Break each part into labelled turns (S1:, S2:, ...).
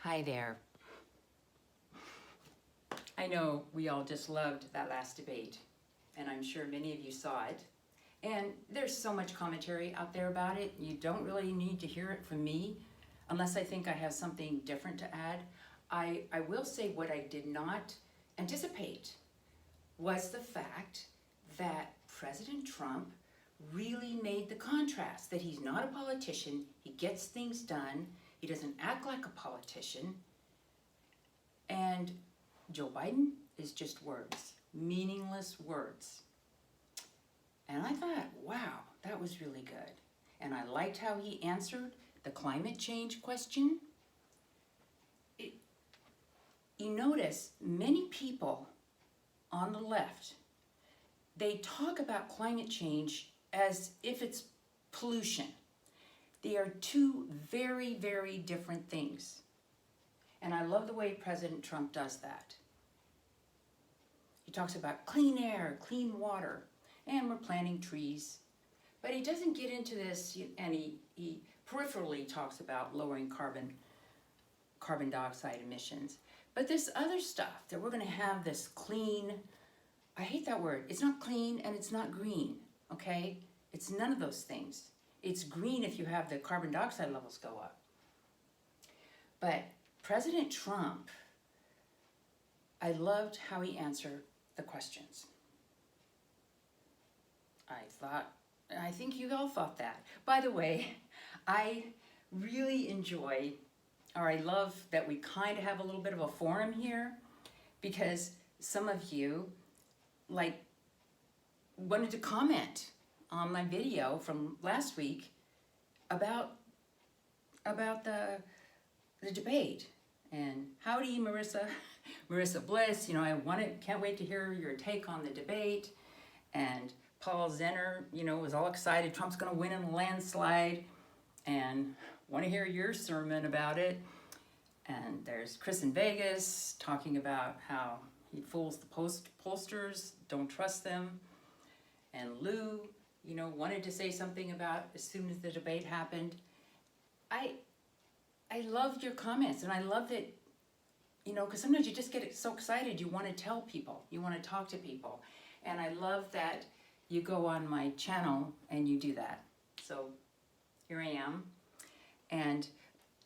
S1: Hi there. I know we all just loved that last debate, and I'm sure many of you saw it. And there's so much commentary out there about it. You don't really need to hear it from me unless I think I have something different to add. I will say what I did not anticipate was the fact that President Trump really made the contrast, that he's not a politician, he gets things done, he doesn't act like a politician, and Joe Biden is just words, meaningless words. And I thought, wow, that was really good. And I liked how he answered the climate change question. You notice many people on the left, they talk about climate change as if it's pollution. They are two very, very different things. And I love the way President Trump does that. He talks about clean air, clean water, and we're planting trees. But he doesn't get into this, and he peripherally talks about lowering carbon dioxide emissions. But this other stuff, that we're going to have this clean, I hate that word. It's not clean and it's not green, okay? It's none of those things. It's green if you have the carbon dioxide levels go up. But President Trump, I loved how he answered the questions. I think you all thought that. By the way, I really enjoy, or I love that we kind of have a little bit of a forum here, because some of you wanted to comment on my video from last week about the debate. And howdy, Marissa Bliss, can't wait to hear your take on the debate. And Paul Zenner, was all excited, Trump's gonna win in a landslide, and want to hear your sermon about it. And there's Chris in Vegas talking about how he fools the pollsters, don't trust them. And Lou, wanted to say something about as soon as the debate happened. I loved your comments, and I love that, because sometimes you just get so excited, you want to tell people, you want to talk to people. And I love that you go on my channel and you do that. So here I am. And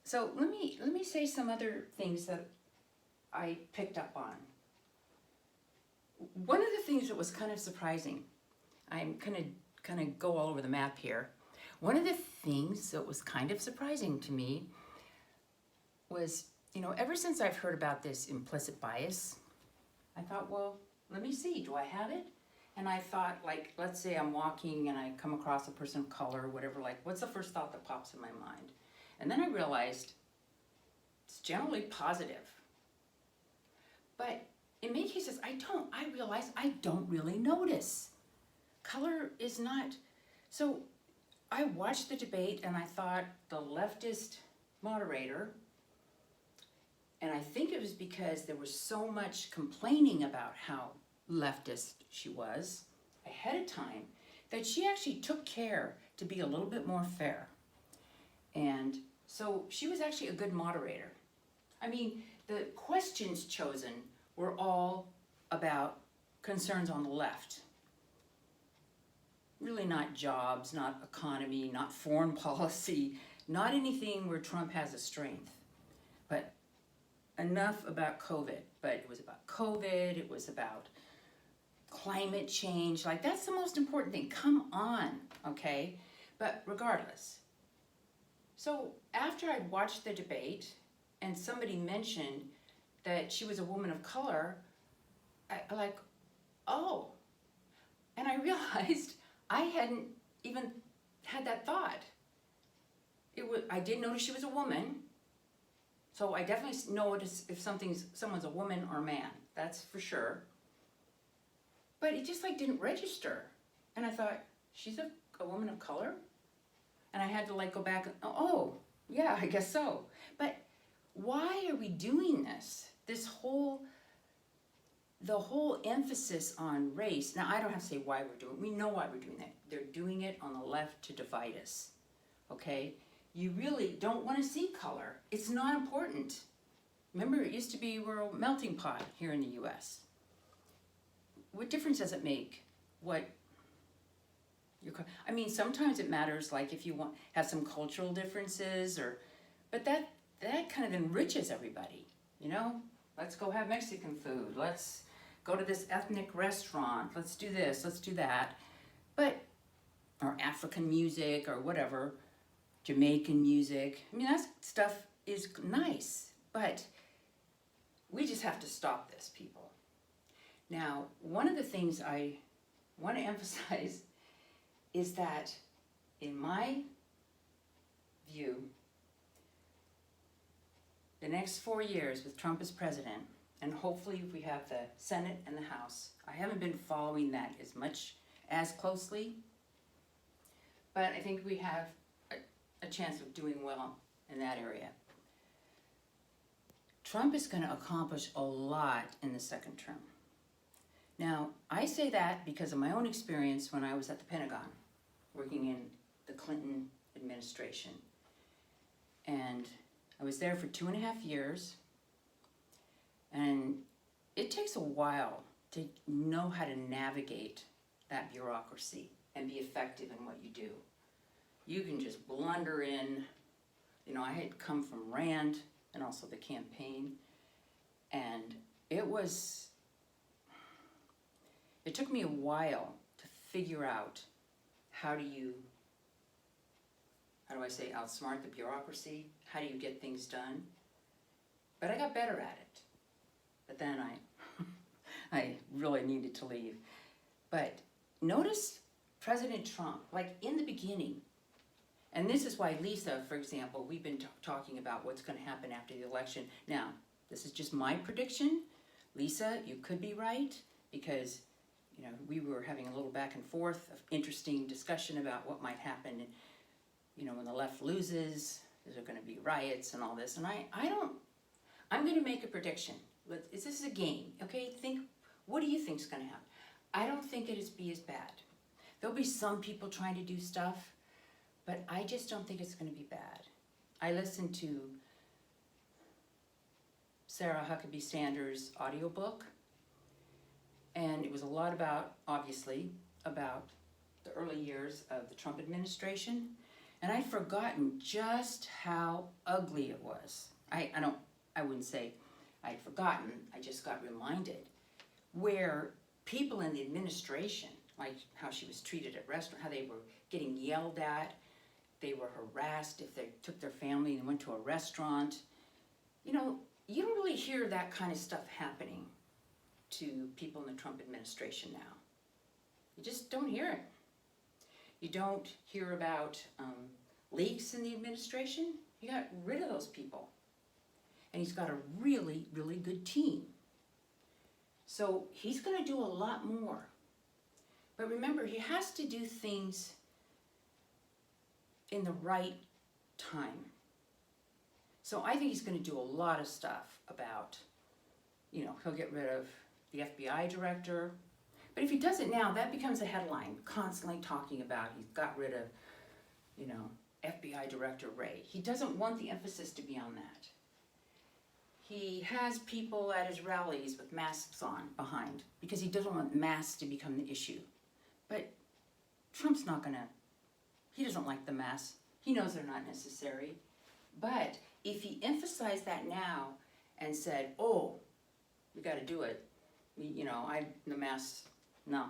S1: so let me say some other things that I picked up on. One of the things that was kind of surprising, I'm kind of go all over the map here. One of the things that was kind of surprising to me was, ever since I've heard about this implicit bias, I thought, well, let me see, do I have it? And I thought, let's say I'm walking and I come across a person of color or whatever, what's the first thought that pops in my mind? And then I realized it's generally positive. But in many cases, I realize I don't really notice. Color is not. So I watched the debate and I thought the leftist moderator, and I think it was because there was so much complaining about how leftist she was ahead of time, that she actually took care to be a little bit more fair. And so she was actually a good moderator. I mean, the questions chosen were all about concerns on the left. Really not jobs, not economy, not foreign policy, not anything where Trump has a strength. But enough about COVID. But it was about COVID, it was about climate change. That's the most important thing. Come on, okay? But regardless. So after I'd watched the debate and somebody mentioned that she was a woman of color, oh. And I realized I hadn't even had that thought. I did notice she was a woman, so I definitely notice if someone's a woman or a man. That's for sure. But it just didn't register, and I thought, she's a woman of color, and I had to go back. Oh, yeah, I guess so. But why are we doing this? The whole emphasis on race. Now, I don't have to say why we're doing it. We know why we're doing that. They're doing it on the left to divide us, okay? You really don't want to see color. It's not important. Remember, it used to be we're a melting pot here in the U.S. What difference does it make? I mean, sometimes it matters, like if you have some cultural differences, but that kind of enriches everybody, you know? Let's go have Mexican food. Let's go to this ethnic restaurant. Let's do this. Let's do that. Or African music or whatever, Jamaican music. I mean, that stuff is nice, but we just have to stop this, people. Now, one of the things I want to emphasize is that, in my view, the next 4 years with Trump as president, and hopefully we have the Senate and the House. I haven't been following that as closely, but I think we have a chance of doing well in that area. Trump is going to accomplish a lot in the second term. Now, I say that because of my own experience when I was at the Pentagon, working in the Clinton administration. And I was there for 2.5 years, and it takes a while to know how to navigate that bureaucracy and be effective in what you do. You can just blunder in. You know, I had come from Rand and also the campaign, and it took me a while to figure out how do I say, outsmart the bureaucracy? How do you get things done? But I got better at it. But then I really needed to leave. But notice President Trump, like in the beginning, and this is why Lisa, for example, we've been talking about what's going to happen after the election. Now, this is just my prediction. Lisa, you could be right, because you know, we were having a little back and forth of interesting discussion about what might happen. And, you know, when the left loses, is there going to be riots and all this? And I'm going to make a prediction. This is a game, okay? What do you think is going to happen? I don't think it'll be as bad. There'll be some people trying to do stuff, but I just don't think it's going to be bad. I listened to Sarah Huckabee Sanders' audiobook, and it was a lot obviously, about the early years of the Trump administration. And I'd forgotten just how ugly it was. I wouldn't say I'd forgotten, I just got reminded where people in the administration, like how she was treated at restaurants, how they were getting yelled at, they were harassed if they took their family and went to a restaurant. You know, you don't really hear that kind of stuff happening to people in the Trump administration now. You just don't hear it. You don't hear about leaks in the administration. He got rid of those people. And he's got a really, really good team. So he's going to do a lot more. But remember, he has to do things in the right time. So I think he's going to do a lot of stuff about, you know, he'll get rid of the FBI director. But if he does it now, that becomes a headline, constantly talking about he's got rid of, you know, FBI Director Wray. He doesn't want the emphasis to be on that. He has people at his rallies with masks on behind because he doesn't want masks to become the issue. But Trump's not gonna, he doesn't like the masks. He knows they're not necessary. But if he emphasized that now and said, oh, we gotta do it, you know, the masks, no.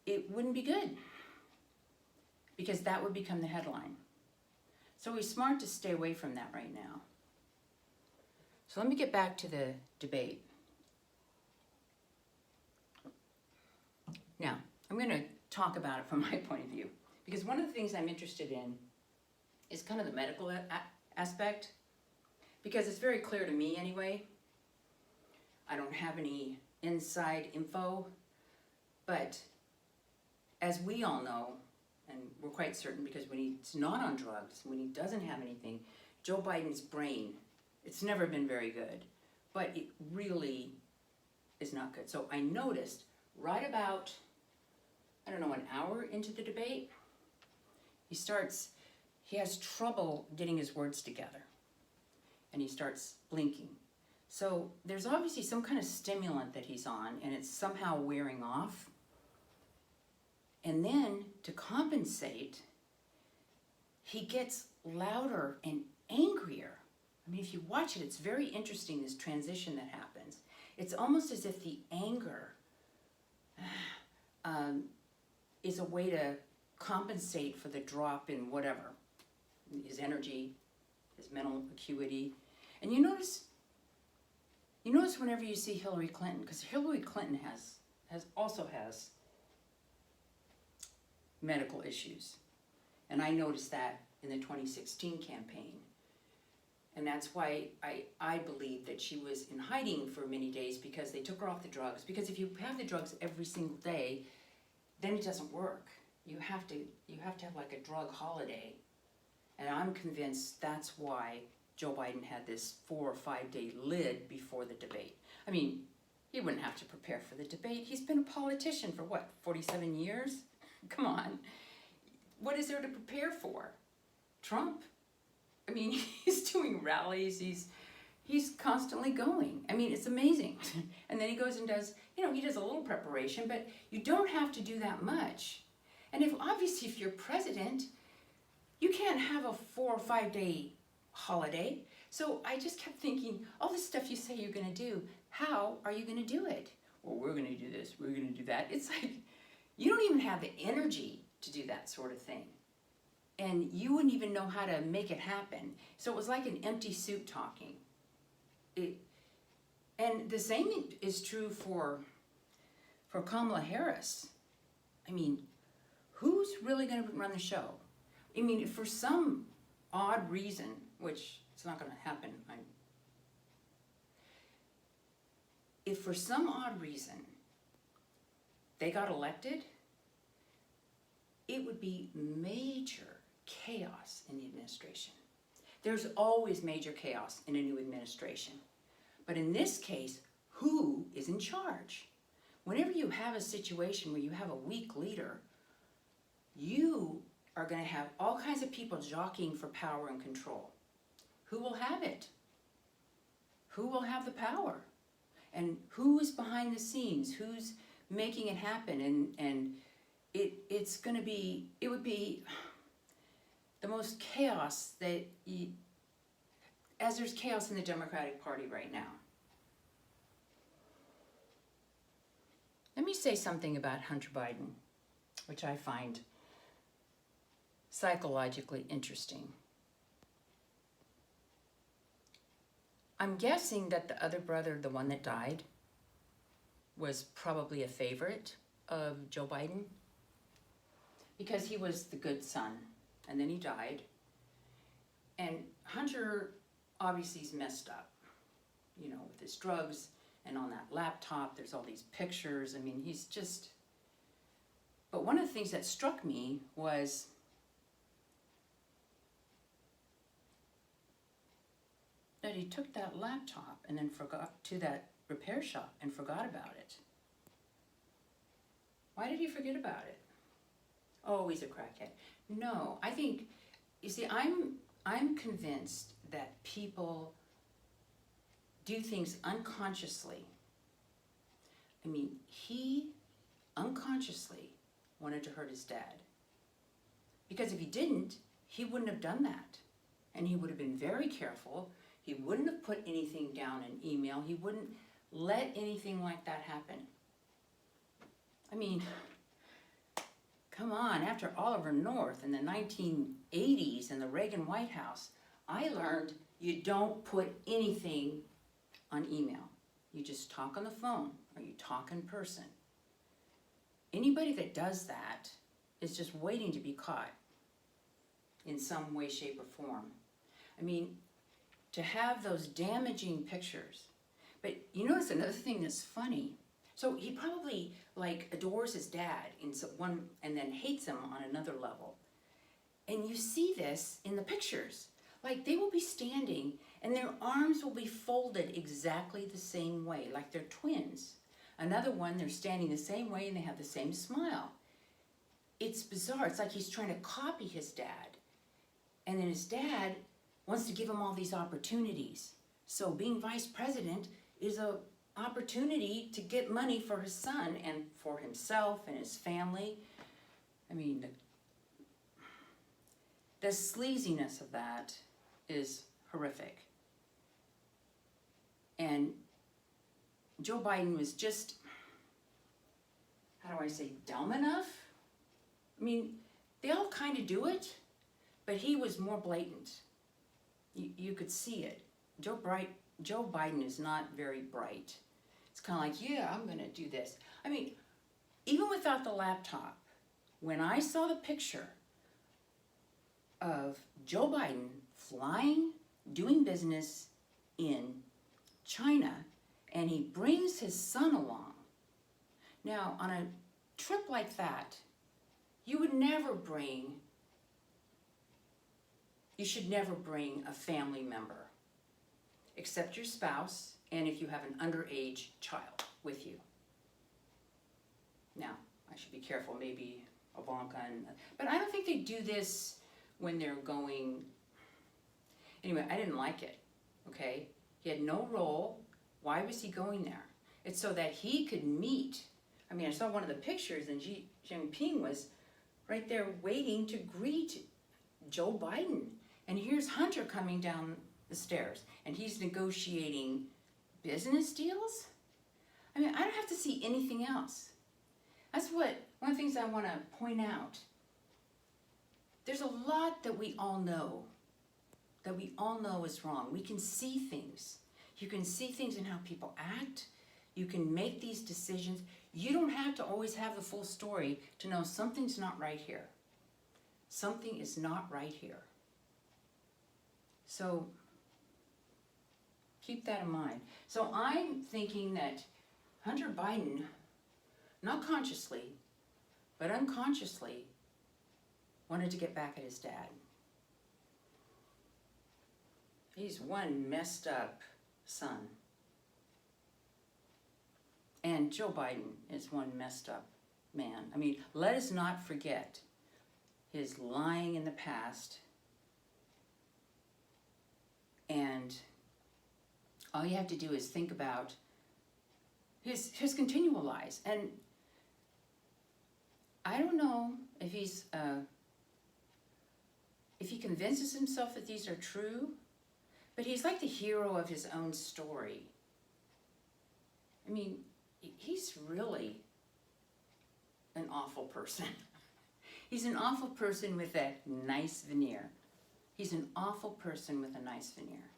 S1: It wouldn't be good because that would become the headline. So he's smart to stay away from that right now. So let me get back to the debate. Now, I'm going to talk about it from my point of view because one of the things I'm interested in is kind of the medical aspect, because it's very clear to me anyway. I don't have any inside info, but as we all know, and we're quite certain because when he's not on drugs, when he doesn't have anything, Joe Biden's brain, it's never been very good, but it really is not good. So I noticed right about, I don't know, an hour into the debate, he has trouble getting his words together. And he starts blinking. So there's obviously some kind of stimulant that he's on, and it's somehow wearing off. And then to compensate, he gets louder and angrier. I mean, if you watch it, it's very interesting, this transition that happens. It's almost as if the anger is a way to compensate for the drop in whatever, his energy, his mental acuity. And you notice whenever you see Hillary Clinton, because Hillary Clinton also has medical issues. And I noticed that in the 2016 campaign. And that's why I believe that she was in hiding for many days, because they took her off the drugs. Because if you have the drugs every single day, then it doesn't work. You have to have like a drug holiday. And I'm convinced that's why Joe Biden had this 4 or 5 day lid before the debate. I mean, he wouldn't have to prepare for the debate. He's been a politician for what, 47 years? Come on. What is there to prepare for? Trump? I mean, he's doing rallies, he's constantly going. I mean, it's amazing. And then he goes and does, he does a little preparation, but you don't have to do that much. And obviously if you're president, you can't have a 4 or 5 day holiday. So I just kept thinking, all this stuff you say you're gonna do, how are you gonna do it? Well, we're gonna do this, we're gonna do that. It's like, you don't even have the energy to do that sort of thing. And you wouldn't even know how to make it happen. So it was like an empty suit talking. And the same is true for Kamala Harris. I mean, who's really going to run the show? I mean, for some odd reason, which it's not going to happen, if for some odd reason they got elected, it would be major chaos in the administration. There's always major chaos in a new administration. But in this case, who is in charge? Whenever you have a situation where you have a weak leader, you are going to have all kinds of people jockeying for power and control. Who will have it? Who will have the power? And who is behind the scenes? Who's making it happen? And it's going to be, it would be the most chaos as there's chaos in the Democratic Party right now. Let me say something about Hunter Biden, which I find psychologically interesting. I'm guessing that the other brother, the one that died, was probably a favorite of Joe Biden, because he was the good son, and then he died. And Hunter obviously is messed up, with his drugs, and on that laptop there's all these pictures. I mean, he's just... But one of the things that struck me was that he took that laptop and then forgot to that repair shop and forgot about it. Why did he forget about it? Oh, he's a crackhead. No, I think, you see, I'm convinced that people do things unconsciously. I mean, he unconsciously wanted to hurt his dad. Because if he didn't, he wouldn't have done that. And he would have been very careful. He wouldn't have put anything down in email. He wouldn't let anything like that happen. I mean, come on, after Oliver North in the 1980s in the Reagan White House, I learned you don't put anything on email. You just talk on the phone or you talk in person. Anybody that does that is just waiting to be caught in some way, shape, or form. I mean, to have those damaging pictures. But you notice another thing that's funny. So he probably adores his dad in one, and then hates him on another level. And you see this in the pictures. They will be standing and their arms will be folded exactly the same way, like they're twins. Another one, they're standing the same way and they have the same smile. It's bizarre. It's like he's trying to copy his dad. And then his dad wants to give him all these opportunities. So being vice president is a opportunity to get money for his son and for himself and his family. I mean, the sleaziness of that is horrific. And Joe Biden was just, how do I say, dumb enough? I mean, they all kind of do it, but he was more blatant. You could see it. Joe Biden is not very bright. It's kind of like, yeah, I'm going to do this. I mean, even without the laptop, when I saw the picture of Joe Biden flying, doing business in China, and he brings his son along. Now, on a trip like that, you should never bring a family member, except your spouse, and if you have an underage child with you. Now, I should be careful, maybe Ivanka, but I don't think they do this when they're going. Anyway, I didn't like it, okay? He had no role. Why was he going there? It's so that he could meet. I mean, I saw one of the pictures, and Xi Jinping was right there waiting to greet Joe Biden. And here's Hunter coming down the stairs, and he's negotiating business deals? I mean, I don't have to see anything else. That's one of the things I want to point out. There's a lot that we all know is wrong. We can see things. You can see things in how people act. You can make these decisions. You don't have to always have the full story to know something's not right here. Something is not right here. So keep that in mind. So I'm thinking that Hunter Biden, not consciously, but unconsciously, wanted to get back at his dad. He's one messed up son. And Joe Biden is one messed up man. I mean, let us not forget his lying in the past. And all you have to do is think about his continual lies. And I don't know if he convinces himself that these are true, but he's like the hero of his own story. I mean, he's really an awful person. He's an awful person with a nice veneer. He's an awful person with a nice veneer.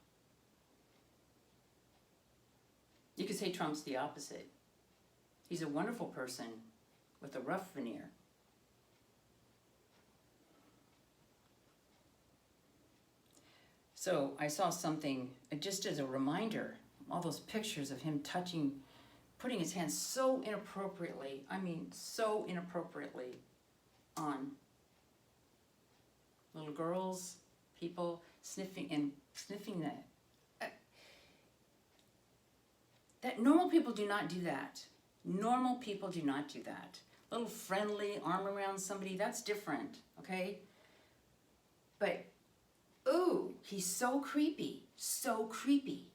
S1: You could say Trump's the opposite. He's a wonderful person with a rough veneer. So I saw something, just as a reminder, all those pictures of him putting his hands so inappropriately, so inappropriately on little girls, people sniffing that normal people do not do that. Normal people do not do that. A little friendly arm around somebody, that's different, okay? But, ooh, he's so creepy, so creepy.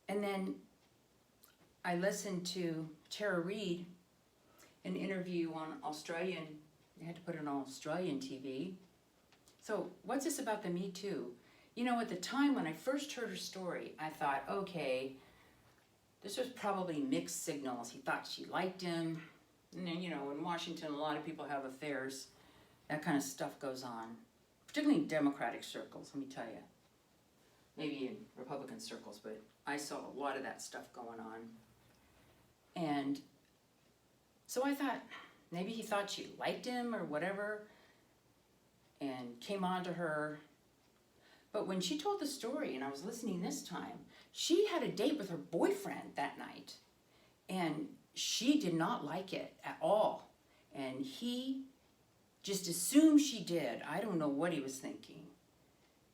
S1: And then I listened to Tara Reid, an interview on Australian, they had to put it on Australian TV. So what's this about the Me Too? You know, at the time when I first heard her story, I thought, okay, this was probably mixed signals. He thought she liked him. And then, you know, in Washington, a lot of people have affairs. That kind of stuff goes on, particularly in Democratic circles, let me tell you. Maybe in Republican circles, but I saw a lot of that stuff going on. And so I thought, maybe he thought she liked him or whatever, and came on to her. But when she told the story, and I was listening this time, she had a date with her boyfriend that night, and she did not like it at all. And he just assumed she did. I don't know what he was thinking.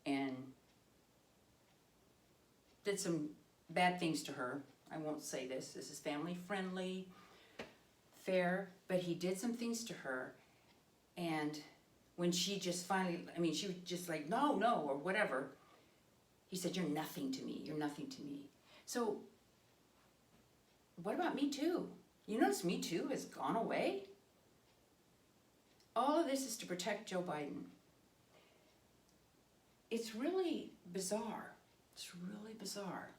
S1: And did some bad things to her. I won't say this. This is family friendly, fair, but he did some things to her. And when she just finally, she was just like, no, or whatever, He said, "You're nothing to me. You're nothing to me." So what about Me Too? You notice Me Too has gone away? All of this is to protect Joe Biden. It's really bizarre. It's really bizarre.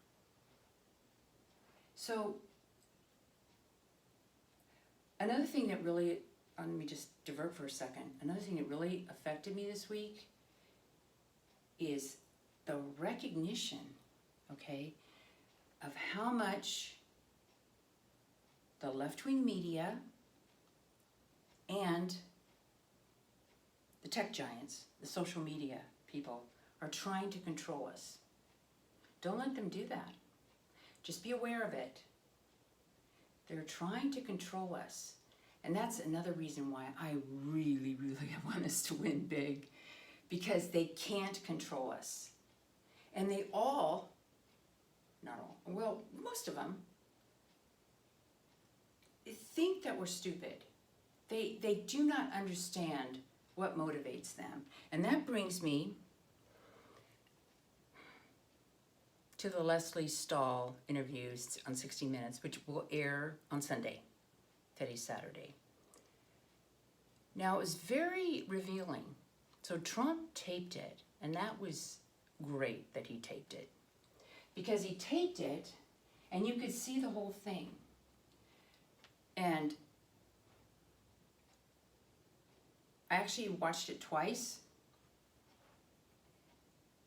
S1: So another thing that really, let me just divert for a second. Another thing that really affected me this week is the recognition, okay, of how much the left-wing media and the tech giants, the social media people, are trying to control us. Don't let them do that. Just be aware of it. They're trying to control us. And that's another reason why I really, really want us to win big, because they can't control us. And they all, not all, well, most of them, think that we're stupid. They do not understand what motivates them. And that brings me to the Leslie Stahl interviews on 60 Minutes, which will air on Sunday. Today's Saturday. Now, it was very revealing. So Trump taped it, and that was great that he taped it, because he taped it and you could see the whole thing. And I actually watched it twice.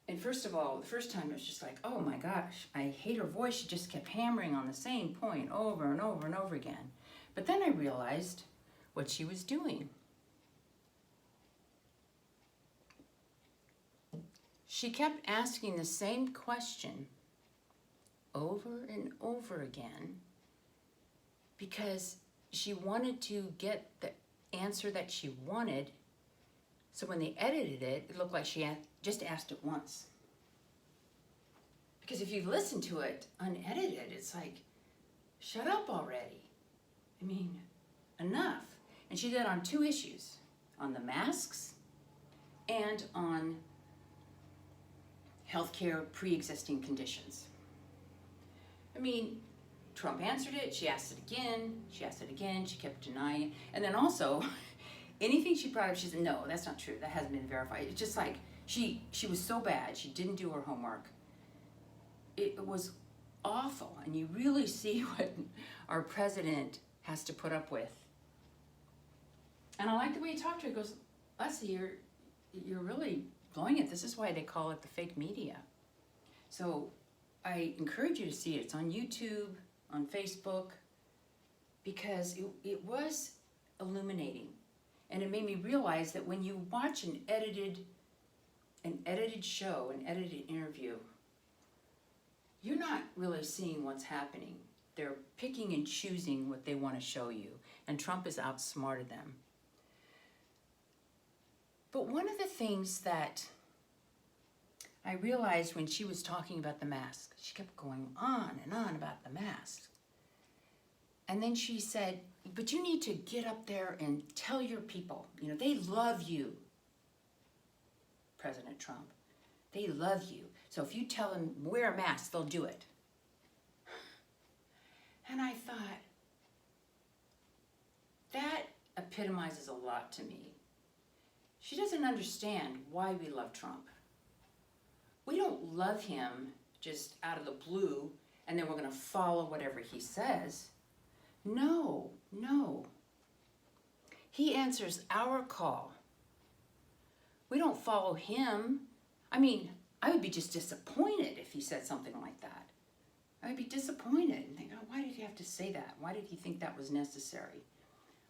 S1: And first of all, the first time it was just like, oh my gosh, I hate her voice. She just kept hammering on the same point over and over and over again. But then I realized what she was doing. She kept asking the same question over and over again because she wanted to get the answer that she wanted. So when they edited it, it looked like she just asked it once. Because if you listen to it unedited, it's like, shut up already. I mean, enough. And she did it on two issues, on the masks and on healthcare pre-existing conditions. I mean, Trump answered it, she asked it again, she kept denying it. And then also, anything she brought up, she said, no, that's not true, that hasn't been verified. It's just like, she was so bad, she didn't do her homework. It was awful, and you really see what our president has to put up with. And I like the way he talked to her. He goes, Leslie, you're really blowing it. This is why they call it the fake media. So I encourage you to see it. It's on YouTube, on Facebook, because it was illuminating. And it made me realize that when you watch an edited show, an edited interview, you're not really seeing what's happening. They're picking and choosing what they want to show you. And Trump has outsmarted them. But one of the things that I realized when she was talking about the mask, she kept going on and on about the mask. And then she said, but you need to get up there and tell your people, they love you, President Trump. They love you. So if you tell them wear a mask, they'll do it. And I thought, that epitomizes a lot to me. She doesn't understand why we love Trump. We don't love him just out of the blue and then we're going to follow whatever he says. No. He answers our call. We don't follow him. I mean, I would be just disappointed if he said something like that. I would be disappointed and think, oh, why did he have to say that? Why did he think that was necessary?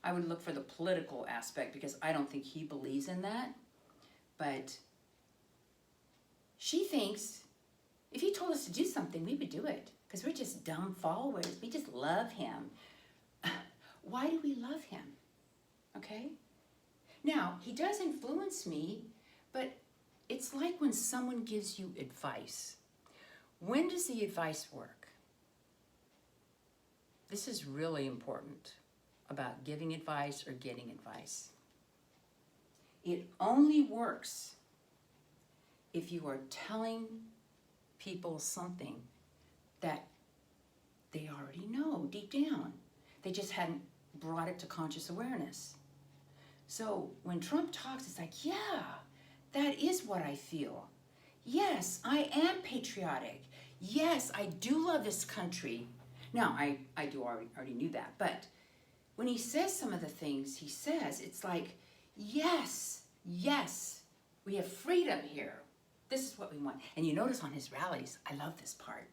S1: I would look for the political aspect because I don't think he believes in that. But she thinks if he told us to do something, we would do it because we're just dumb followers. We just love him. Why do we love him? Okay? Now, he does influence me, but it's like when someone gives you advice. When does the advice work? This is really important about giving advice or getting advice. It only works if you are telling people something that they already know deep down. They just hadn't brought it to conscious awareness. So when Trump talks, it's like, yeah, that is what I feel. Yes, I am patriotic. Yes, I do love this country. Now, I already knew that, but when he says some of the things he says, it's like, yes, we have freedom here. This is what we want. And you notice on his rallies, I love this part.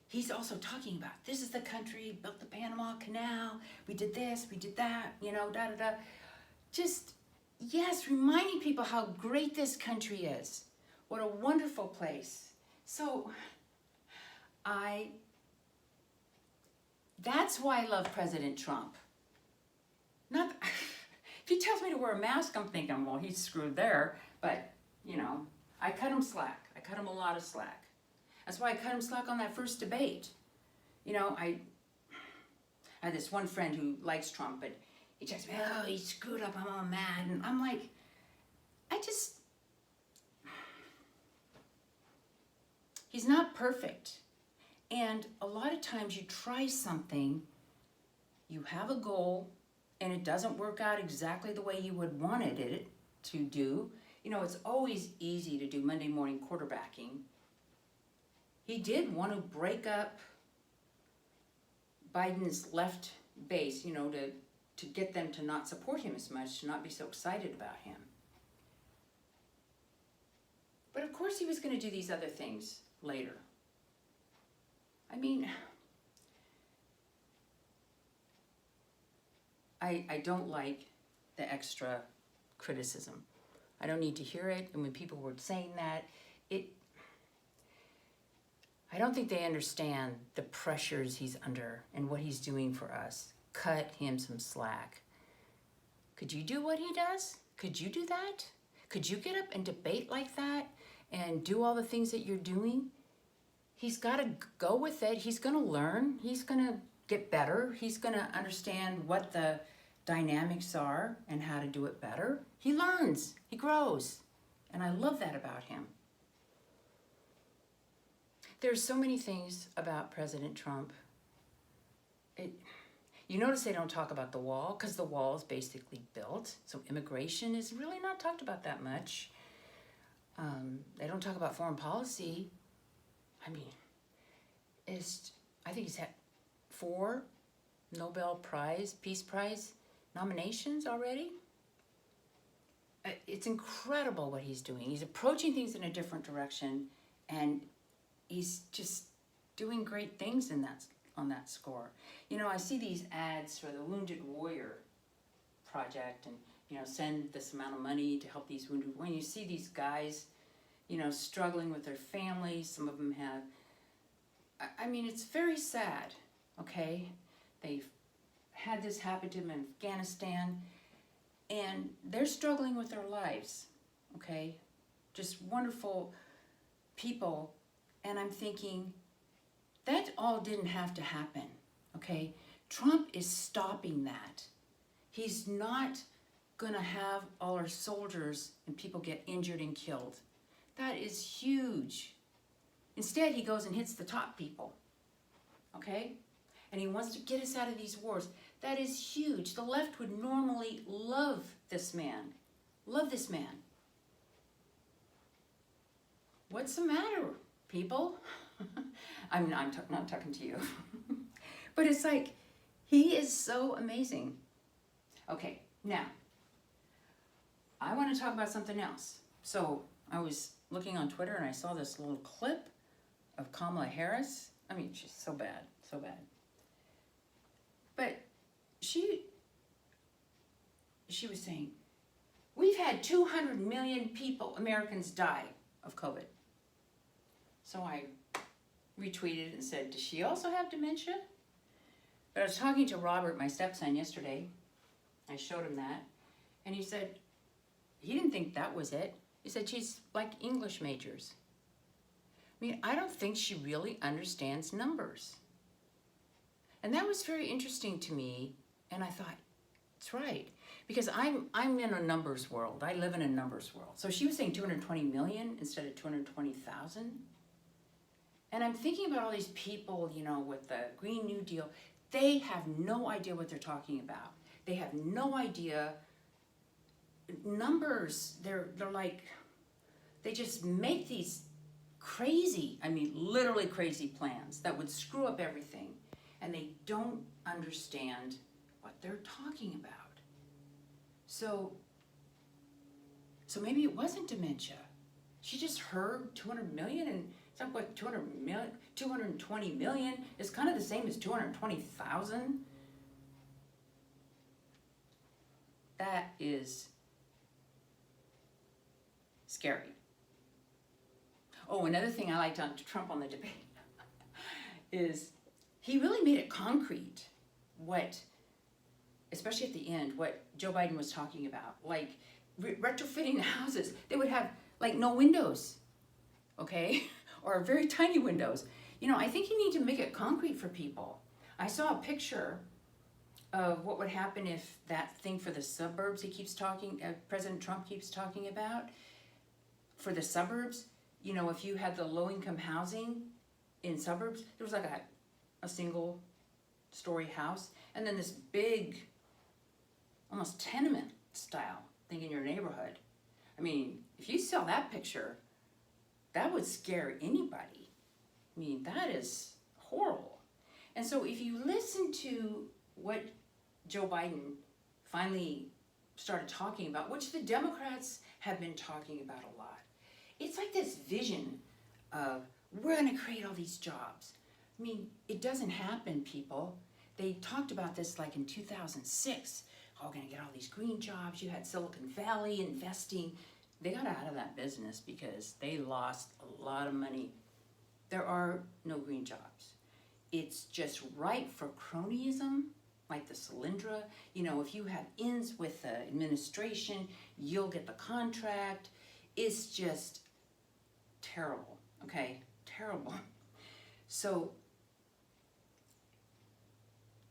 S1: He's also talking about, this is the country, built the Panama Canal, we did this, we did that, da-da-da. Just, yes, reminding people how great this country is. What a wonderful place. So, that's why I love President Trump. Not, if he tells me to wear a mask, I'm thinking, well, he's screwed there. But, I cut him slack. I cut him a lot of slack. That's why I cut him slack on that first debate. I had this one friend who likes Trump, but he texts me, oh, he screwed up, I'm all mad. And I'm like, he's not perfect. And a lot of times you try something, you have a goal, and it doesn't work out exactly the way you would wanted it to do. It's always easy to do Monday morning quarterbacking. He did want to break up Biden's left base, to get them to not support him as much, to not be so excited about him. But of course he was going to do these other things later. I mean, I don't like the extra criticism. I don't need to hear it. And when people were saying that, I don't think they understand the pressures he's under and what he's doing for us. Cut him some slack. Could you do what he does? Could you do that? Could you get up and debate like that and do all the things that you're doing? He's got to go with it. He's going to learn. He's going to get better. He's going to understand what the dynamics are and how to do it better. He learns. He grows. And I love that about him. There's so many things about President Trump. You notice they don't talk about the wall because the wall is basically built. So immigration is really not talked about that much. They don't talk about foreign policy. I mean, I think he's had 4 Nobel Peace Prize nominations already. It's incredible what he's doing. He's approaching things in a different direction, and he's just doing great things on that score. I see these ads for the Wounded Warrior Project, and send this amount of money to help these wounded. When you see these guys, struggling with their families, some of them have. I mean, it's very sad. Okay, they've had this happen to them in Afghanistan, and they're struggling with their lives. Okay, just wonderful people. And I'm thinking, that all didn't have to happen, okay? Trump is stopping that. He's not gonna have all our soldiers and people get injured and killed. That is huge. Instead, he goes and hits the top people, okay? And he wants to get us out of these wars. That is huge. The left would normally love this man. Love this man. What's the matter, people? I'm not talking to you. But it's like, he is so amazing. Okay, now, I want to talk about something else. So I was looking on Twitter and I saw this little clip of Kamala Harris. I mean, she's so bad, so bad. But she was saying, we've had 200 million Americans die of COVID. So I retweeted and said, does she also have dementia? But I was talking to Robert, my stepson, yesterday. I showed him that. And he said, he didn't think that was it. He said, she's like English majors. I mean, I don't think she really understands numbers. And that was very interesting to me. And I thought, that's right. Because I'm in a numbers world. I live in a numbers world. So she was saying 220 million instead of 220,000. And I'm thinking about all these people, you know, with the Green New Deal. They have no idea what they're talking about. They have no idea. Numbers, they're like, they just make these crazy, I mean, literally crazy plans that would screw up everything. And they don't understand what they're talking about. So maybe it wasn't dementia. She just heard 200 million, and it's like, what, 200 million, 220 million is kind of the same as 220,000. That is scary. Oh, another thing I liked on Trump on the debate is he really made it concrete what, especially at the end, what Joe Biden was talking about. Like retrofitting the houses. They would have like no windows, okay? Or very tiny windows. You know, I think you need to make it concrete for people. I saw a picture of what would happen if that thing for the suburbs he keeps talking, President Trump keeps talking about, for the suburbs, you know, if you had the low-income housing in suburbs, there was like a single story house, and then this big, almost tenement style thing in your neighborhood. I mean, if you saw that picture, that would scare anybody. I mean, that is horrible. And so if you listen to what Joe Biden finally started talking about, which the Democrats have been talking about a lot, it's like this vision of, we're going to create all these jobs. I mean, it doesn't happen, people. They talked about this like in 2006. Oh, we're going to get all these green jobs. You had Silicon Valley investing. They got out of that business because they lost a lot of money. There are no green jobs. It's just ripe for cronyism, like the Solyndra. You know, if you have ins with the administration, you'll get the contract. It's just terrible, okay? Terrible. So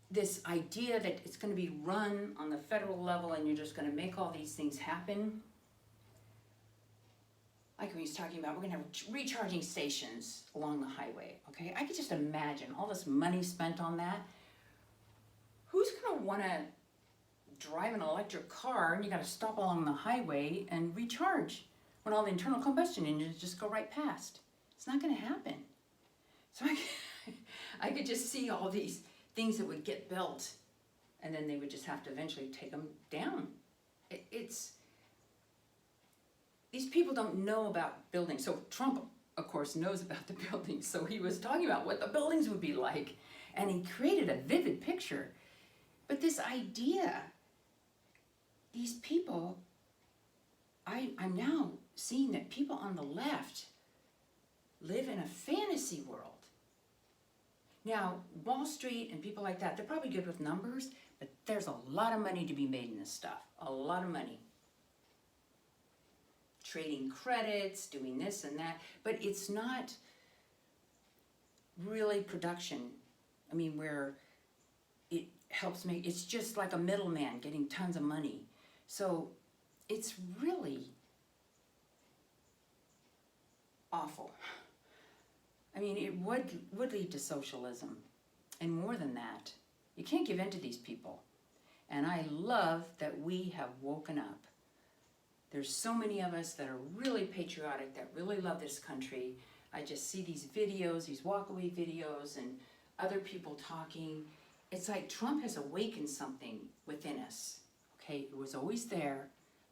S1: this idea that it's going to be run on the federal level and you're just going to make all these things happen, like when he's talking about, we're going to have recharging stations along the highway, okay? I could just imagine all this money spent on that. Who's going to want to drive an electric car and you got to stop along the highway and recharge when all the internal combustion engines just go right past? It's not going to happen. So I could just see all these things that would get built and then they would just have to eventually take them down. These people don't know about buildings. So Trump, of course, knows about the buildings. So he was talking about what the buildings would be like. And he created a vivid picture. But this idea, these people, I'm now seeing that people on the left live in a fantasy world. Now, Wall Street and people like that, they're probably good with numbers, but there's a lot of money to be made in this stuff. A lot of money. Trading credits, doing this and that, but it's not really production. I mean, where it helps make, it's just like a middleman getting tons of money. So it's really awful. I mean, it would lead to socialism. And more than that, you can't give in to these people. And I love that we have woken up. There's so many of us that are really patriotic, that really love this country. I just see these videos, these walkaway videos, and other people talking. It's like Trump has awakened something within us. Okay, it was always there,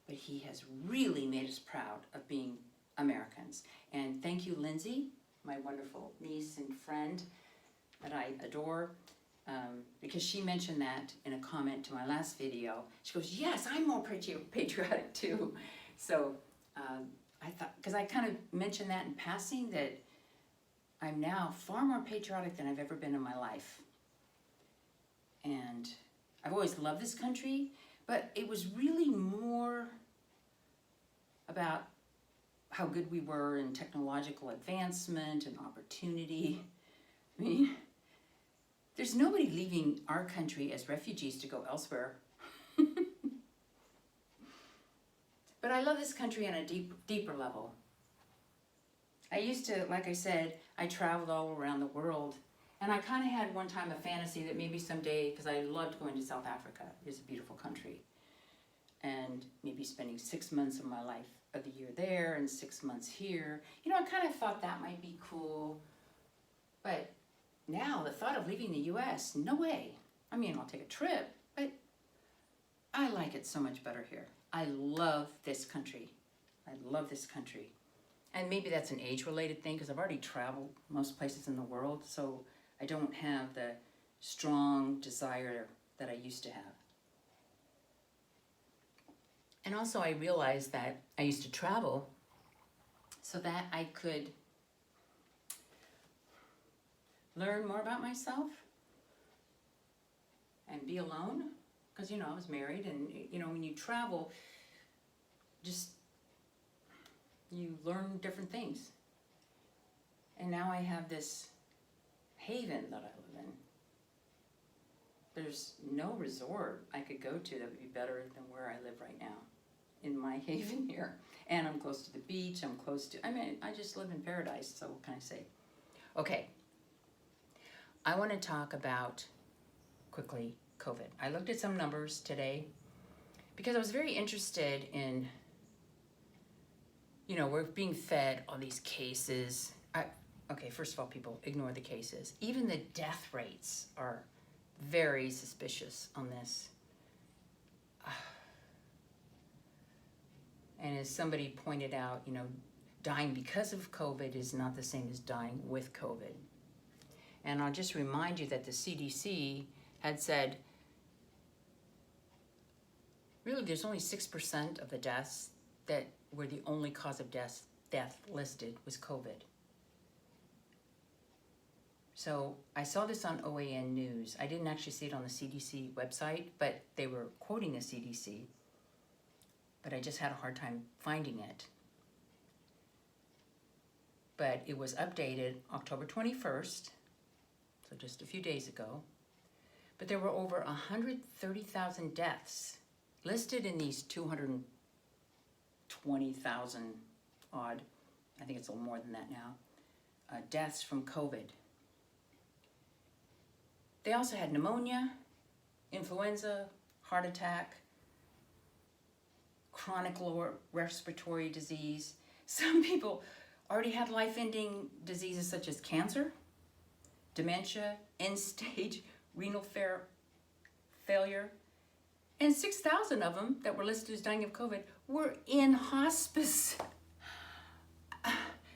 S1: but he has really made us proud of being Americans. And thank you, Lindsay, my wonderful niece and friend that I adore, because she mentioned that in a comment to my last video. She goes, yes, I'm more patriotic too. So I thought, because I kind of mentioned that in passing, that I'm now far more patriotic than I've ever been in my life. And I've always loved this country, but it was really more about how good we were in technological advancement and opportunity. I mean, there's nobody leaving our country as refugees to go elsewhere. But I love this country on a deeper level. I used to, like I said, I traveled all around the world. And I kind of had one time a fantasy that maybe someday, because I loved going to South Africa. It's a beautiful country. And maybe spending 6 months of my life of the year there and 6 months here. You know, I kind of thought that might be cool. But now the thought of leaving the U.S., no way. I mean, I'll take a trip, but I like it so much better here. I love this country. I love this country. And maybe that's an age-related thing because I've already traveled most places in the world, so I don't have the strong desire that I used to have. And also I realized that I used to travel so that I could learn more about myself and be alone. Because, you know, I was married and, you know, when you travel, just, you learn different things. And now I have this haven that I live in. There's no resort I could go to that would be better than where I live right now in my haven here. And I'm close to the beach, I'm close to, I mean, I just live in paradise, so what can I say? Okay, I want to talk about, quickly, COVID. I looked at some numbers today because I was very interested in, you know, we're being fed all these cases. Okay, first of all, people ignore the cases. Even the death rates are very suspicious on this. And as somebody pointed out, you know, dying because of COVID is not the same as dying with COVID. And I'll just remind you that the CDC had said, really there's only 6% of the deaths that were the only cause of death listed was COVID. So I saw this on OAN News. I didn't actually see it on the CDC website, but they were quoting the CDC. But I just had a hard time finding it. But it was updated October 21st, so just a few days ago. But there were over 130,000 deaths listed in these 220,000 odd, I think it's a little more than that now, deaths from COVID. They also had pneumonia, influenza, heart attack, chronic lower respiratory disease. Some people already had life-ending diseases such as cancer, dementia, end-stage renal failure, and 6,000 of them that were listed as dying of COVID were in hospice.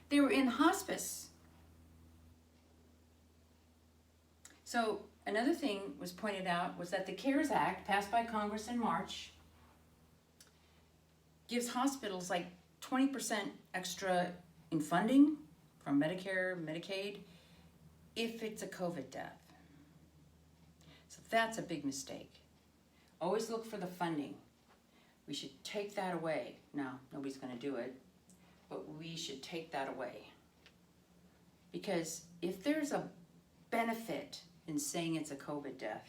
S1: They were in hospice. So another thing was pointed out was that the CARES Act, passed by Congress in March, gives hospitals like 20% extra in funding from Medicare, Medicaid, if it's a COVID death. So that's a big mistake. Always look for the funding. We should take that away. Now, nobody's going to do it, but we should take that away. Because if there's a benefit in saying it's a COVID death,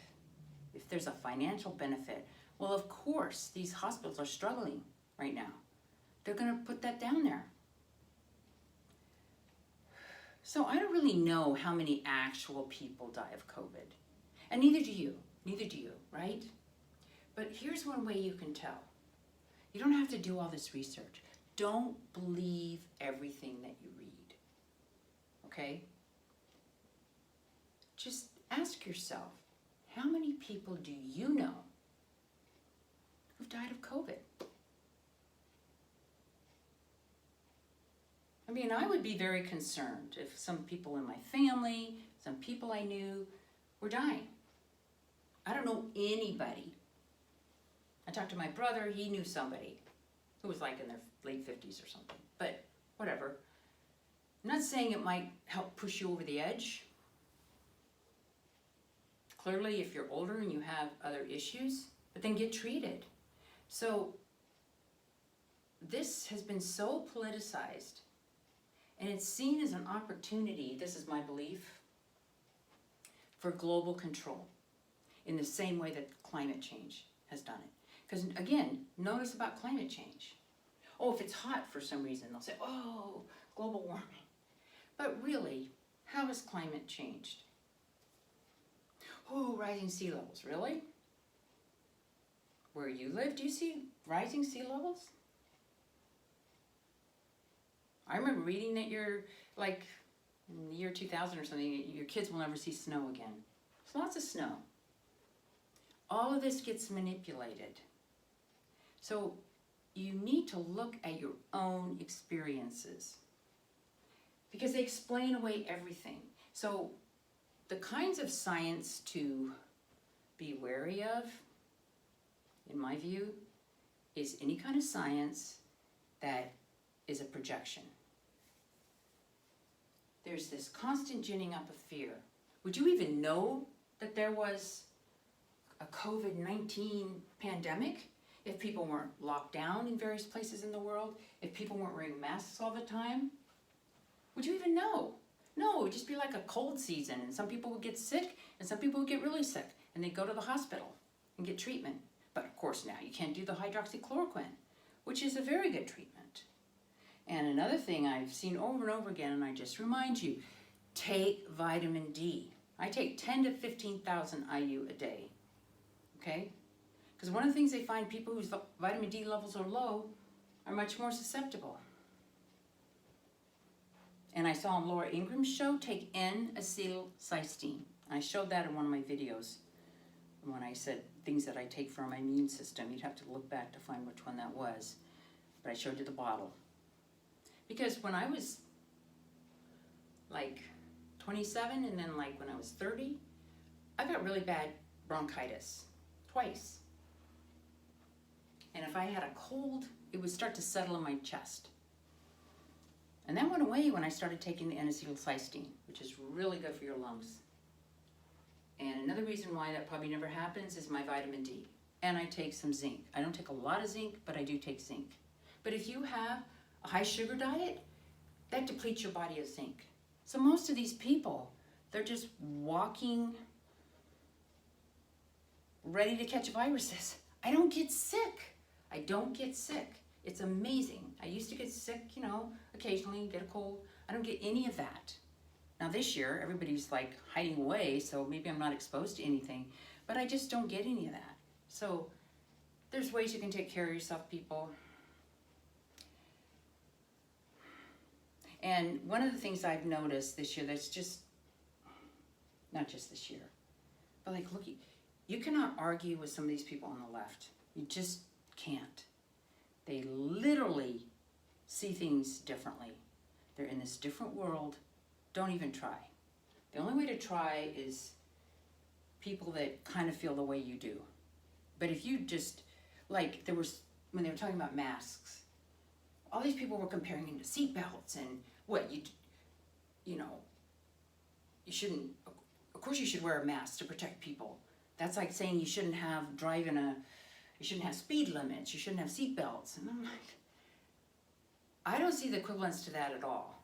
S1: if there's a financial benefit, well, of course, these hospitals are struggling right now. They're going to put that down there. So I don't really know how many actual people die of COVID. And neither do you, right? But here's one way you can tell. You don't have to do all this research. Don't believe everything that you read, okay? Just ask yourself, how many people do you know who've died of COVID? I mean, I would be very concerned if some people in my family, some people I knew were dying. I don't know anybody. I talked to my brother, he knew somebody who was like in their late 50s or something, but whatever. I'm not saying it might help push you over the edge. Clearly, if you're older and you have other issues, but then get treated. So this has been so politicized, and it's seen as an opportunity, this is my belief, for global control in the same way that climate change has done it. Because again, notice about climate change. Oh, if it's hot for some reason, they'll say, oh, global warming. But really, how has climate changed? Oh, rising sea levels, really? Where you live, do you see rising sea levels? I remember reading that you're like in the year 2000 or something, your kids will never see snow again. There's lots of snow. All of this gets manipulated. So you need to look at your own experiences because they explain away everything. So the kinds of science to be wary of, in my view, is any kind of science that is a projection. There's this constant ginning up of fear. Would you even know that there was a COVID-19 pandemic if people weren't locked down in various places in the world, if people weren't wearing masks all the time? Would you even know? No, it would just be like a cold season, and some people would get sick, and some people would get really sick, and they'd go to the hospital and get treatment. But of course now you can't do the hydroxychloroquine, which is a very good treatment. And another thing I've seen over and over again, and I just remind you, take vitamin D. I take 10 to 15,000 IU a day, okay? Because one of the things they find, people whose vitamin D levels are low are much more susceptible. And I saw on Laura Ingram's show, take N-acetylcysteine. I showed that in one of my videos when I said things that I take for my immune system. You'd have to look back to find which one that was. But I showed you the bottle. Because when I was like 27 and then like when I was 30, I got really bad bronchitis twice. And if I had a cold, it would start to settle in my chest. And that went away when I started taking the N-acetylcysteine, which is really good for your lungs. And another reason why that probably never happens is my vitamin D. And I take some zinc. I don't take a lot of zinc, but I do take zinc. But if you have a high sugar diet, that depletes your body of zinc. So most of these people, they're just walking ready to catch viruses. I don't get sick. I don't get sick. It's amazing. I used to get sick, you know, occasionally get a cold. I don't get any of that. Now this year, everybody's like hiding away, so maybe I'm not exposed to anything, but I just don't get any of that. So there's ways you can take care of yourself, people. And one of the things I've noticed this year that's just, not just this year, but like, look, you cannot argue with some of these people on the left. You just can't. They literally see things differently. They're in this different world. Don't even try. The only way to try is people that kind of feel the way you do. But if you just, like there was, when they were talking about masks, all these people were comparing them to seatbelts and what, you know, you shouldn't, of course you should wear a mask to protect people. That's like saying you shouldn't have you shouldn't have speed limits, you shouldn't have seatbelts. And I'm like, I don't see the equivalence to that at all.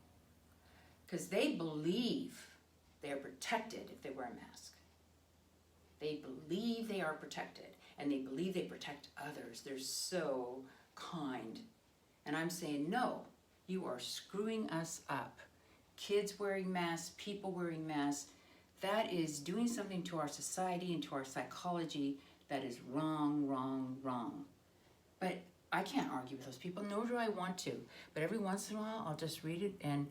S1: Because they believe they are protected if they wear a mask. They believe they are protected, and they believe they protect others. They're so kind. And I'm saying, no, you are screwing us up. Kids wearing masks, people wearing masks, that is doing something to our society and to our psychology that is wrong, wrong, wrong. But I can't argue with those people, nor do I want to. But every once in a while, I'll just read it, and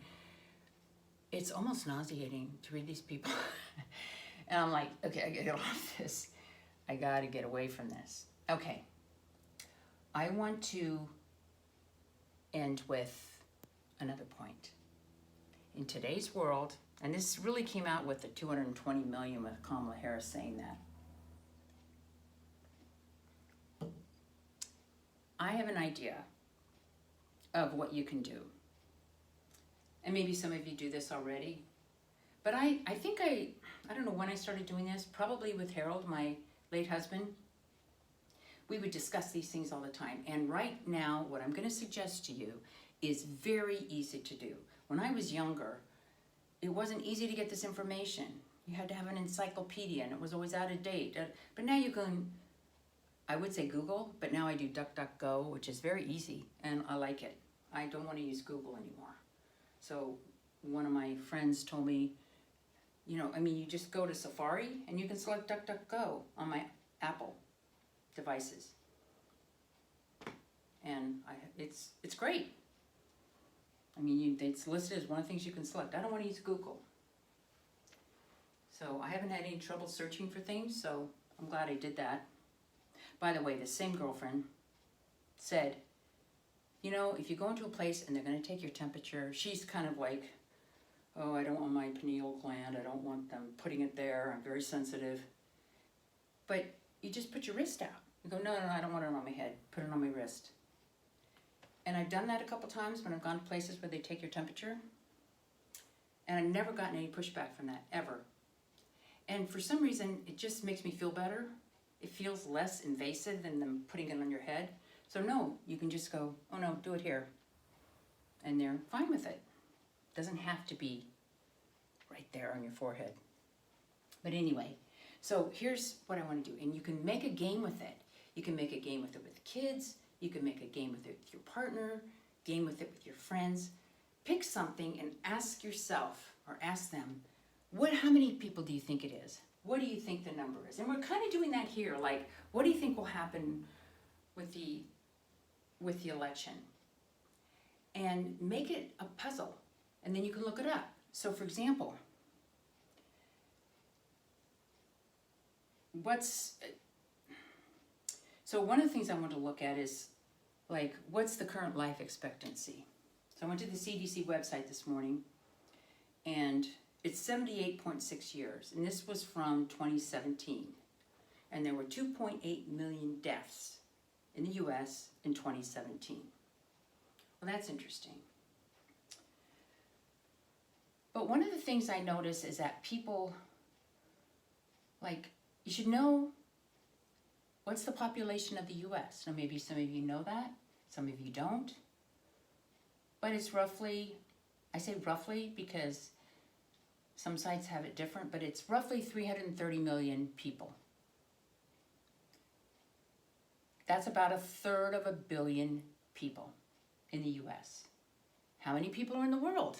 S1: it's almost nauseating to read these people. And I'm like, okay, I gotta get off this. I gotta get away from this. Okay, I want to end with another point. In today's world, and this really came out with the 220 million with Kamala Harris saying that. I have an idea of what you can do. And maybe some of you do this already. But I think I don't know when I started doing this, probably with Harold, my late husband. We would discuss these things all the time. And right now, what I'm going to suggest to you is very easy to do. When I was younger, it wasn't easy to get this information. You had to have an encyclopedia, and it was always out of date. But now you can, I would say Google, but now I do DuckDuckGo, which is very easy, and I like it. I don't want to use Google anymore. So one of my friends told me, you just go to Safari and you can select DuckDuckGo on my Apple devices. And it's great. It's listed as one of the things you can select. I don't want to use Google. So I haven't had any trouble searching for things, so I'm glad I did that. By the way, the same girlfriend said, if you go into a place and they're going to take your temperature, she's kind of like, oh, I don't want my pineal gland. I don't want them putting it there. I'm very sensitive. But you just put your wrist out. You go, no, I don't want it on my head. Put it on my wrist. And I've done that a couple times when I've gone to places where they take your temperature. And I've never gotten any pushback from that, ever. And for some reason, it just makes me feel better. It feels less invasive than them putting it on your head. So no, you can just go, oh no, do it here. And they're fine with it. Doesn't have to be right there on your forehead. But anyway, so here's what I want to do. And you can make a game with it. You can make a game with it with kids. You can make a game with it with your partner, game with it with your friends. Pick something and ask yourself or ask them, how many people do you think it is? What do you think the number is? And we're kind of doing that here. Like, what do you think will happen with the election? And make it a puzzle. And then you can look it up. So for example, so one of the things I want to look at is, like, what's the current life expectancy? So I went to the CDC website this morning, and it's 78.6 years, and this was from 2017. And there were 2.8 million deaths in the U.S. in 2017. Well, that's interesting. But one of the things I notice is that people, you should know what's the population of the U.S. Now, maybe some of you know that, some of you don't. But it's roughly, I say roughly because some sites have it different, but it's roughly 330 million people. That's about 1/3 of a billion people in the U.S. How many people are in the world?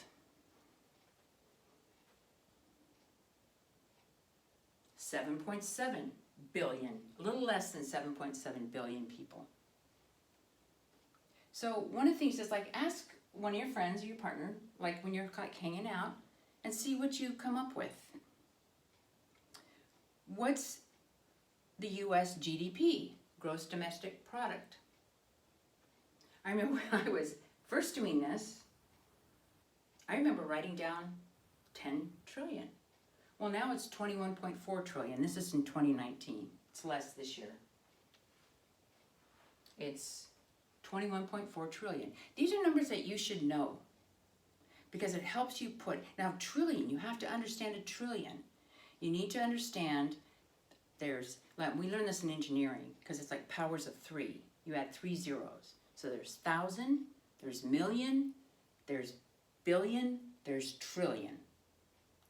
S1: 7.7 billion, a little less than 7.7 billion people. So one of the things is, ask one of your friends or your partner, when you're hanging out, and see what you come up with. What's the U.S. GDP, gross domestic product? I remember when I was first doing this, I remember writing down 10 trillion. Well, now it's 21.4 trillion. This is in 2019. It's less this year. It's 21.4 trillion. These are numbers that you should know because it helps you now trillion, you have to understand a trillion. You need to understand we learn this in engineering because it's like powers of 3. You add 3 zeros. So there's 1,000, there's million, there's billion, there's trillion.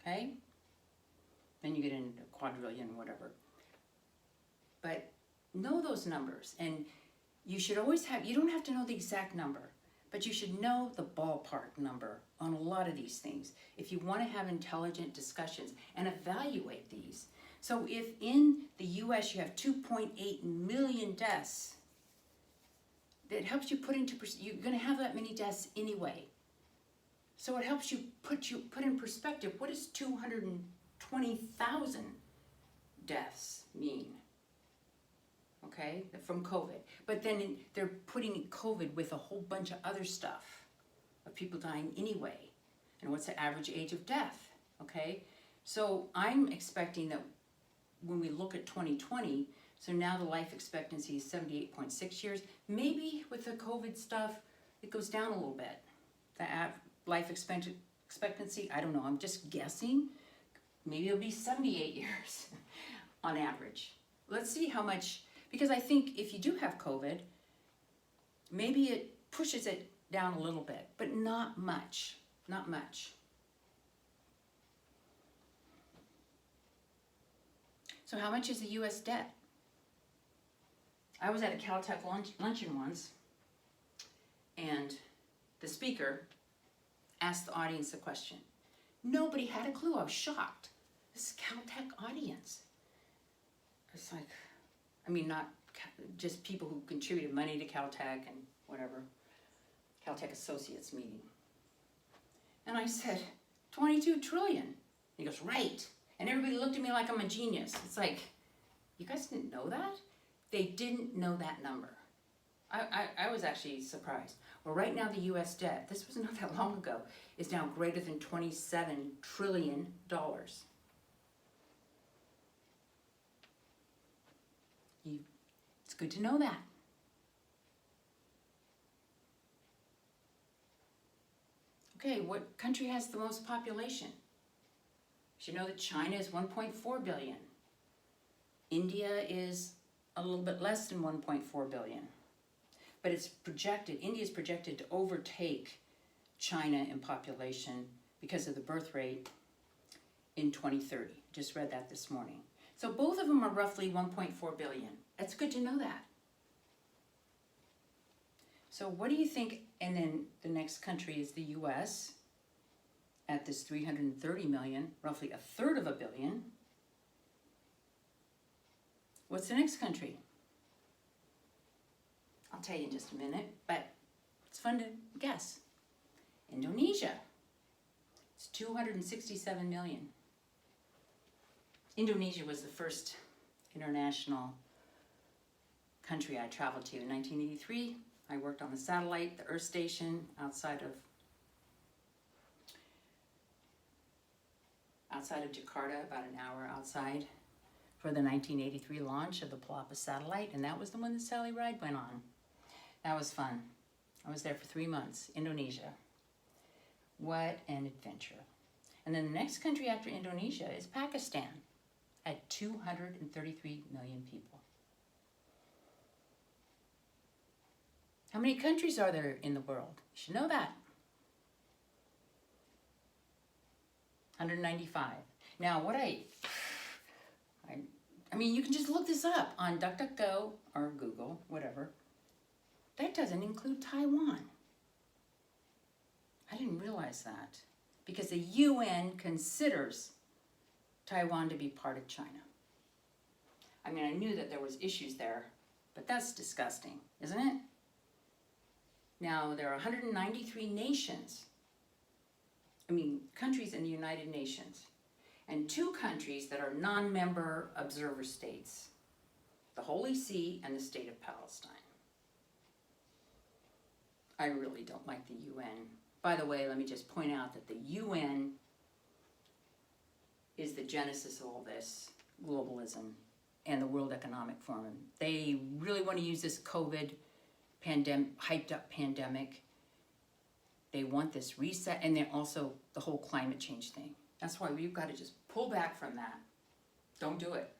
S1: Okay? Then you get into quadrillion, whatever. But know those numbers. And you should always you don't have to know the exact number, but you should know the ballpark number on a lot of these things if you want to have intelligent discussions and evaluate these. So if in the U.S. you have 2.8 million deaths, that helps you put you're going to have that many deaths anyway. So it helps you put in perspective, what does 220,000 deaths mean? Okay, from COVID. But then they're putting COVID with a whole bunch of other stuff of people dying anyway. And what's the average age of death? Okay, so I'm expecting that when we look at 2020, so now the life expectancy is 78.6 years. Maybe with the COVID stuff, it goes down a little bit. The life expectancy, I don't know, I'm just guessing. Maybe it'll be 78 years on average. Let's see how much, because I think if you do have COVID, maybe it pushes it down a little bit, but not much, not much. So how much is the U.S. debt? I was at a Caltech luncheon once, and the speaker asked the audience the question. Nobody had a clue. I was shocked. This is Caltech audience. It's like, I mean, not just people who contributed money to Caltech and whatever, Caltech Associates meeting. And I said, 22 trillion. He goes, right. And everybody looked at me like I'm a genius. It's like, you guys didn't know that? They didn't know that number. I was actually surprised. Well, right now the U.S. debt, this was not that long ago, is now greater than $27 trillion. It's good to know that. Okay, what country has the most population? You should know that China is 1.4 billion. India is a little bit less than 1.4 billion. But it's projected, India is projected to overtake China in population because of the birth rate in 2030. Just read that this morning. So both of them are roughly 1.4 billion. That's good to know that. So what do you think? And then the next country is the US at this 330 million, roughly a third of a billion. What's the next country? I'll tell you in just a minute, but it's fun to guess. Indonesia. It's 267 million. Indonesia was the first international country I traveled to in 1983. I worked on the satellite, the Earth station, outside of Jakarta, about an hour outside, for the 1983 launch of the Palapa satellite, and that was the one that Sally Ride went on. That was fun. I was there for 3 months, Indonesia. What an adventure. And then the next country after Indonesia is Pakistan at 233 million people. How many countries are there in the world? You should know that. 195. Now, I mean, you can just look this up on DuckDuckGo or Google, whatever. That doesn't include Taiwan. I didn't realize that because the UN considers Taiwan to be part of China. I mean, I knew that there was issues there, but that's disgusting, isn't it? Now, there are 193 countries in the United Nations, and 2 countries that are non-member observer states, the Holy See and the State of Palestine. I really don't like the UN. By the way, let me just point out that the UN is the genesis of all this globalism and the World Economic Forum. They really want to use this COVID pandemic, hyped up pandemic. They want this reset, and then also the whole climate change thing. That's why we've got to just pull back from that. Don't do it.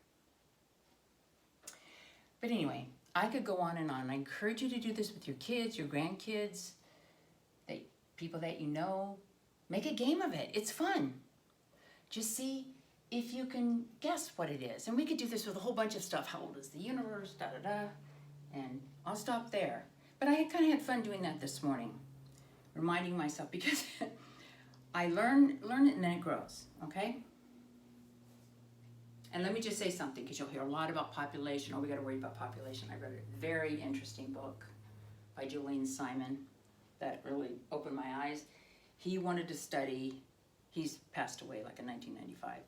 S1: But anyway, I could go on and on. I encourage you to do this with your kids, your grandkids, people that you know. Make a game of it. It's fun. Just see if you can guess what it is. And we could do this with a whole bunch of stuff. How old is the universe? Da-da-da. And I'll stop there. But I kind of had fun doing that this morning, reminding myself, because I learn it and then it grows, okay? And let me just say something, because you'll hear a lot about population. Oh, we got to worry about population. I read a very interesting book by Julian Simon that really opened my eyes. He wanted to study, he's passed away like in 1995.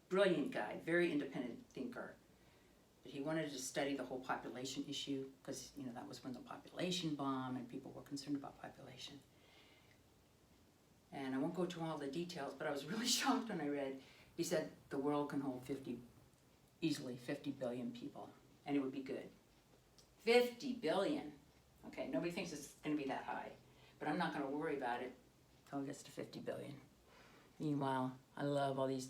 S1: Brilliant guy, very independent thinker. But he wanted to study the whole population issue because, that was when the population bomb and people were concerned about population. And I won't go to all the details, but I was really shocked when I read, he said the world can hold easily 50 billion people, and it would be good. 50 billion. Okay, nobody thinks it's going to be that high, but I'm not going to worry about it until it gets to 50 billion. Meanwhile, I love all these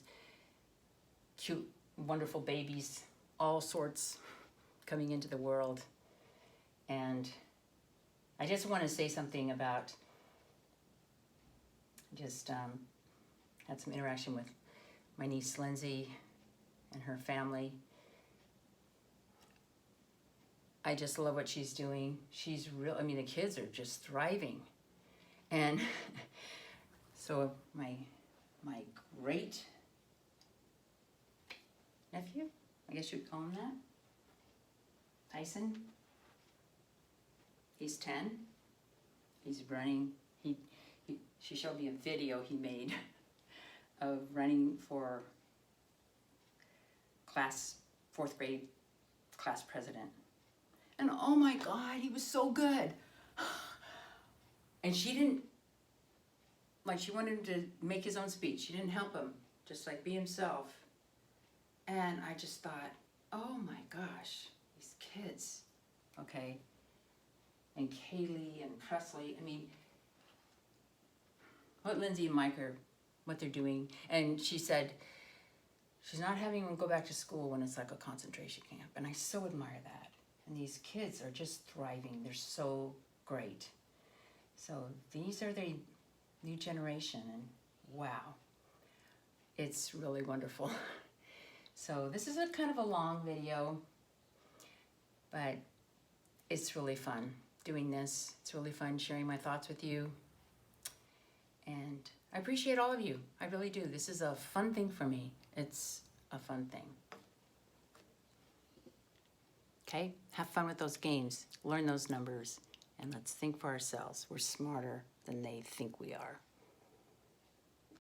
S1: cute, wonderful babies, all sorts coming into the world. And I just want to say something about, had some interaction with my niece Lindsay and her family. I just love what she's doing. She's the kids are just thriving. And So my great nephew, I guess you'd call him that, Tyson, he's 10. He's running, she showed me a video he made of running for fourth grade class president. And oh my God, he was so good. And she didn't, like, she wanted him to make his own speech. She didn't help him, just like be himself. And I just thought, oh my gosh, these kids, okay? And Kaylee and Presley, I mean, what Lindsay and Mike are, what they're doing. And she said, she's not having them go back to school when it's like a concentration camp. And I so admire that. And these kids are just thriving. They're so great. So these are the new generation, and wow, it's really wonderful. So this is a kind of a long video, but it's really fun doing this. It's really fun sharing my thoughts with you. And I appreciate all of you. I really do. This is a fun thing for me. It's a fun thing. Okay? Have fun with those games. Learn those numbers. And let's think for ourselves. We're smarter than they think we are.